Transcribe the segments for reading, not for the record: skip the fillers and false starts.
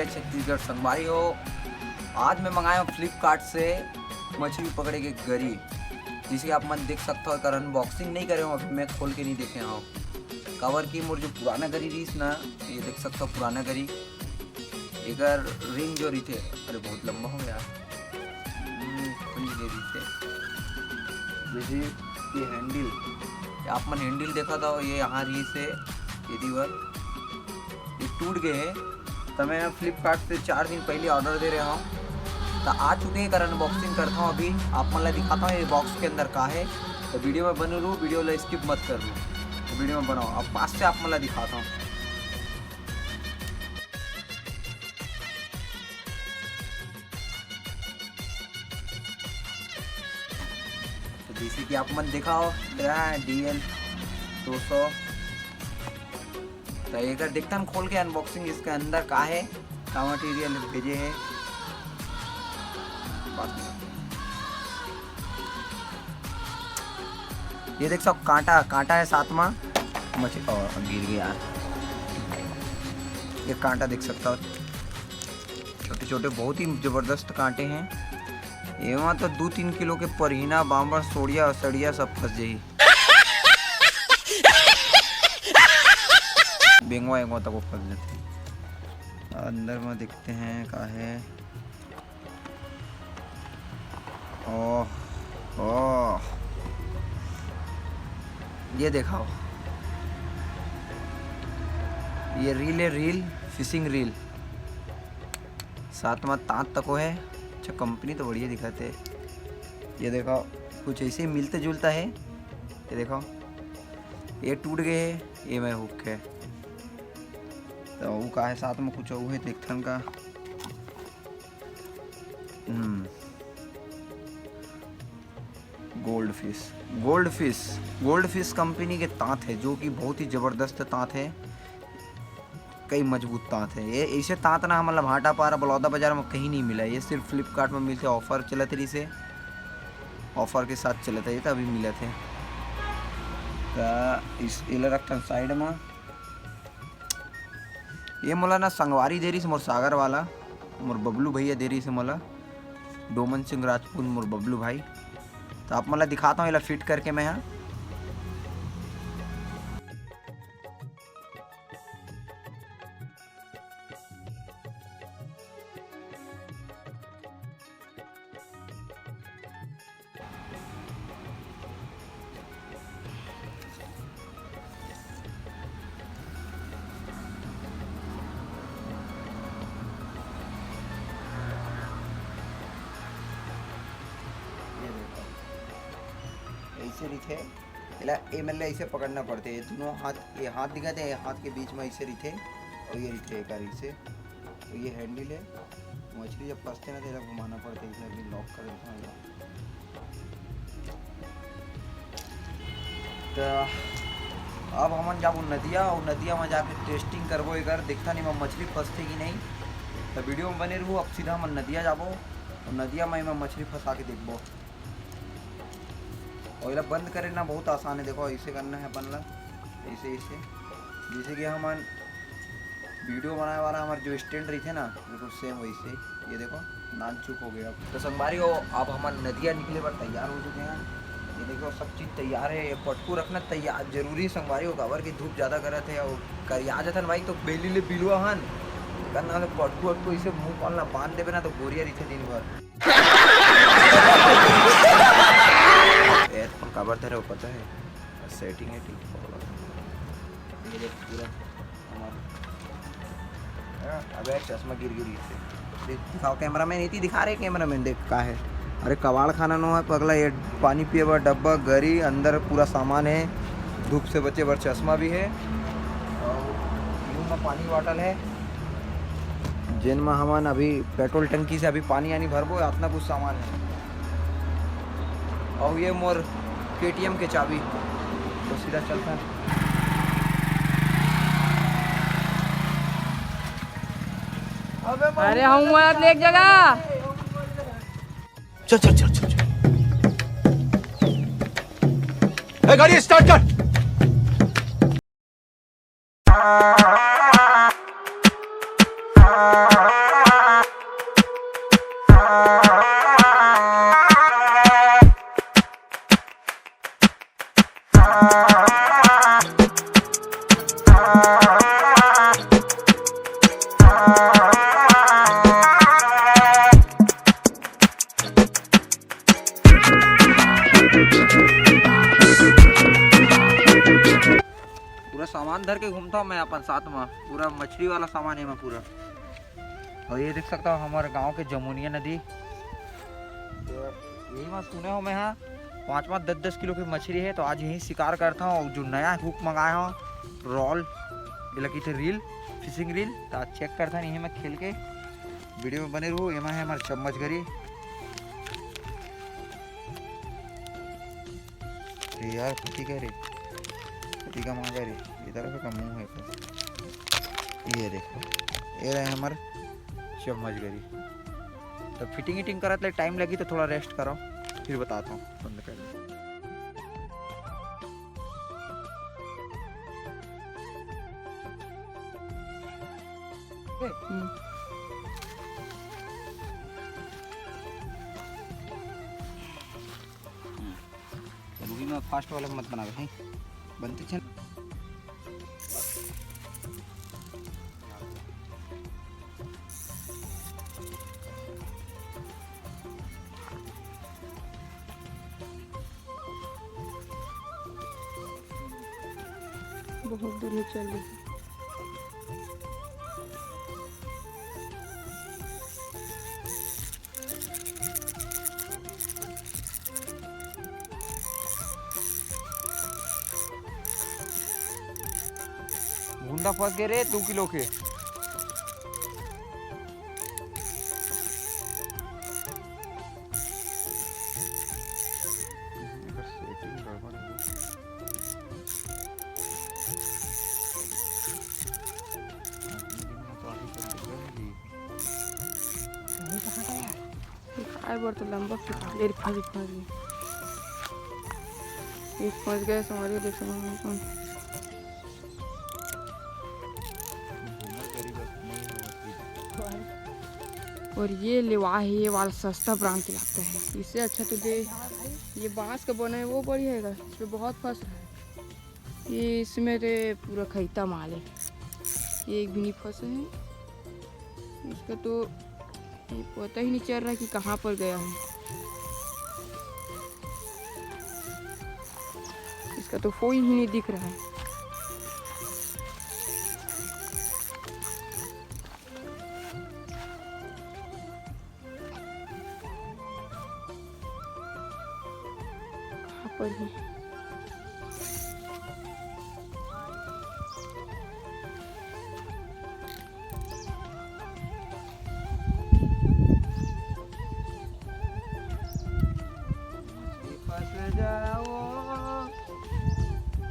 जय छत्तीसगढ़ संगवारी हो। आज मैं मंगाया हूँ फ्लिपकार्ट से मछली पकड़े के गरी, जिसे आप मन देख सकते हो। कर अनबॉक्सिंग नहीं करे हो, अभी मैं खोल के नहीं देखे हो। कवर की मोर जो पुराना गरी रहीस ना, ये देख सकते हो पुराना गरी। एक रिंग जो रही थे, अरे बहुत लंबा हो गया, जैसे ये हैंडल, आप मन हैंडल देखा था, ये यहाँ रही से यदि वर ये टूट गए हैं। तो मैं फ्लिपकार्ट से 4 दिन पहले ऑर्डर दे रहा हूँ, तो आ चुके हैं। कर अनबॉक्सिंग करता हूँ, अभी आप मन ला दिखाता हूँ ये बॉक्स के अंदर का है। तो वीडियो में बने रहूँ, वीडियो ला स्किप मत कर लूँ, तो वीडियो में बनाओ। अब पास से आप मन ला दिखाता हूँ। तो जैसे कि आप मन दिखाओ, DL 200। तो एक देखता हम खोल के अनबॉक्सिंग, इसके अंदर का है, का मटेरियल भेजे है। ये देख सकते कांटा है साथ में मछली, और गिर गया। ये कांटा देख सकता हो, छोटे छोटे बहुत ही जबरदस्त कांटे हैं। एवं तो 2-3 किलो के परहीना, बांबर, सोड़िया सड़िया सब फंस जाई। बेंगवा तक वो फंस जाते। अंदर में देखते हैं का है। ओह ये देखाओ, ये रील है, रील फिशिंग रील, साथ में तांत तक है। अच्छा कंपनी तो बढ़िया दिखाते। ये देखो कुछ ऐसे ही मिलते जुलता है। ये देखो ये टूट गए है, ये मैं हुक है। तो वो का है साथ में कुछ वो है देखथन का। गोल्ड फिश कंपनी के तांत है, जो कि बहुत ही जबरदस्त तांत है, कई मजबूत तांत है। ये ऐसे तांत ना मतलब भाटा पारा बलौदा बाजार में कहीं नहीं मिला। ये सिर्फ फ्लिपकार्ट में मिलते। ऑफर चलत रही से, ऑफर के साथ चलते ये तभी मिले थे। तो इस रखन साइड में ये मोला ना संगवारी दे रही से, मोर सागर वाला, मोर बबलू भैया दे रही से मोला, डोमन सिंह राजपूत, मोर बबलू भाई। तो आप मतलब दिखाता हूँ, ये फिट करके मैं यहाँ। ऐसे रिथे ये मतलब ऐसे पकड़ना पड़ते है। दोनों हाथ, ये हाथ दिखाते हैं, हाथ के बीच में ऐसे रिथे, और ये रिथे एक से। तो ये हैंडल है, मछली जब फंसते ना तो घुमाना पड़ता है। इसे अभी लॉक कर देता हूँ। तो अब हम जाबो नदिया, और नदिया में जाके टेस्टिंग करबो। एक देखता नहीं मैं मछली फंसते कि नहीं, तो वीडियो में बने रहूँ। अब सीधा हम नदिया जाबो, और नदिया में मैं मछली फंसा के देखबो। और ये बंद करे ना बहुत आसान है। देखो ऐसे करना है अपन ला, ऐसे जैसे कि हम वीडियो बनाने वाला हमारे जो स्टैंड रही थे ना, बिल्कुल सेम वैसे। ये देखो नान चुप हो गया। तो संगवारी हो, अब हमारे नदिया निकले पर तैयार हो चुके हैं। ये देखो सब चीज़ तैयार है। ये पटकू रखना तैयार जरूरी संगवारी हो, कवर की धूप ज़्यादा करे थे और करिया जाता भाई, तो बेली ले बिलुआ हन करना। तो पटकू इसे मुँह पालना बांध देवे ना, तो गोरिया रही थे दिन भर। एयरफोन कवर धरे हो, पता है सेटिंग है ठीक। ये देख पूरा हमारा, अबे चश्मा गिर से दिखाओ। कैमरा मैन इतनी दिखा रहे, कैमरा मैन देख का है। अरे कबाड़ खाना नो है पगला। ये पानी पिए बर डब्बा, गरी, अंदर पूरा सामान है। धूप से बचे बर चश्मा भी है, और मुँह में पानी बॉटल है, जिन में हम अभी पेट्रोल टंकी से अभी पानी आनी भरबो। इतना कुछ सामान है। और ये मोर KTM के चाबी, तो सीधा चलता है। अरे हम एक जगह चल गाड़ी स्टार्ट कर। पूरा सामान धर के घूमता हूँ मैं अपन साथ में, पूरा मछली वाला सामान है मैं पूरा। और ये देख सकता हूँ हमारे गांव के जमुनिया नदी, तो यही मैं सुने हो मैं यहाँ 5-5, 10-10 किलो की मछली है। तो आज यही शिकार करता हूँ। जो नया हुक मंगाया हूँ रॉल, ये लगी थी रील, फिशिंग रील, तो आज चेक करता है। यही मैं खेल के वीडियो में बने रहूँ। ये है हमारे चम्मच घरी यार, ठीक है रे, ठीक है मांगा रे, इधर का मुंह है ये देखो, ये रहे हमारे चम्मच घरी। तो फिटिंग ईटिंग करत ले टाइम लगी तो थोड़ा रेस्ट करो, फिर बताता हूँ बंद कर। रूही में फास्ट वाला मत बना भाई, बनते छन। बहुत दूर चल रही है। गुंडा फंस गए रे 2 किलो के। आए बार तो लंबा एक फंस गए हमारे देख सकते। और ये लेवा है, ये वाला सस्ता ब्रांड के लगता है। इससे अच्छा तुझे ये बांस का बना है वो बढ़िया है, इसमें बहुत फंस रहा है। ये इसमें रे पूरा खैता माल है, ये एक भी नहीं फंसे हैं। इसका तो ये पता ही नहीं चल रहा कि कहाँ पर गया है। इसका तो कोई ही नहीं दिख रहा है। कहाँ पर है?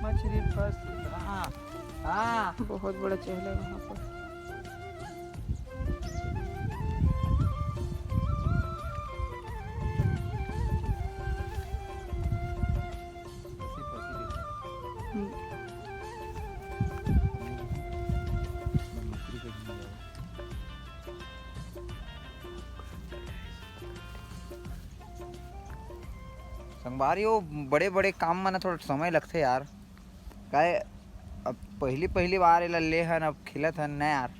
मछली फंस, हाँ बहुत बड़ा चेहरा है वहाँ पर। संगवारी हो बड़े बड़े काम में ना थोड़ा समय लगते यार। काहे अब पहली बार ये ले हन, अब खिलत हन ना यार,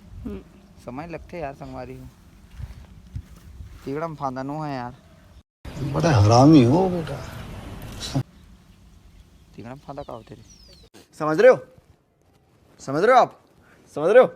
समय लगते यार संगवारी हो। तिगड़म फांदनो है यार, बड़ा हरामी हो बेटा। तिगड़म फांदा का होते रे, समझ रहे हो, समझ रहे हो आप, समझ रहे हो।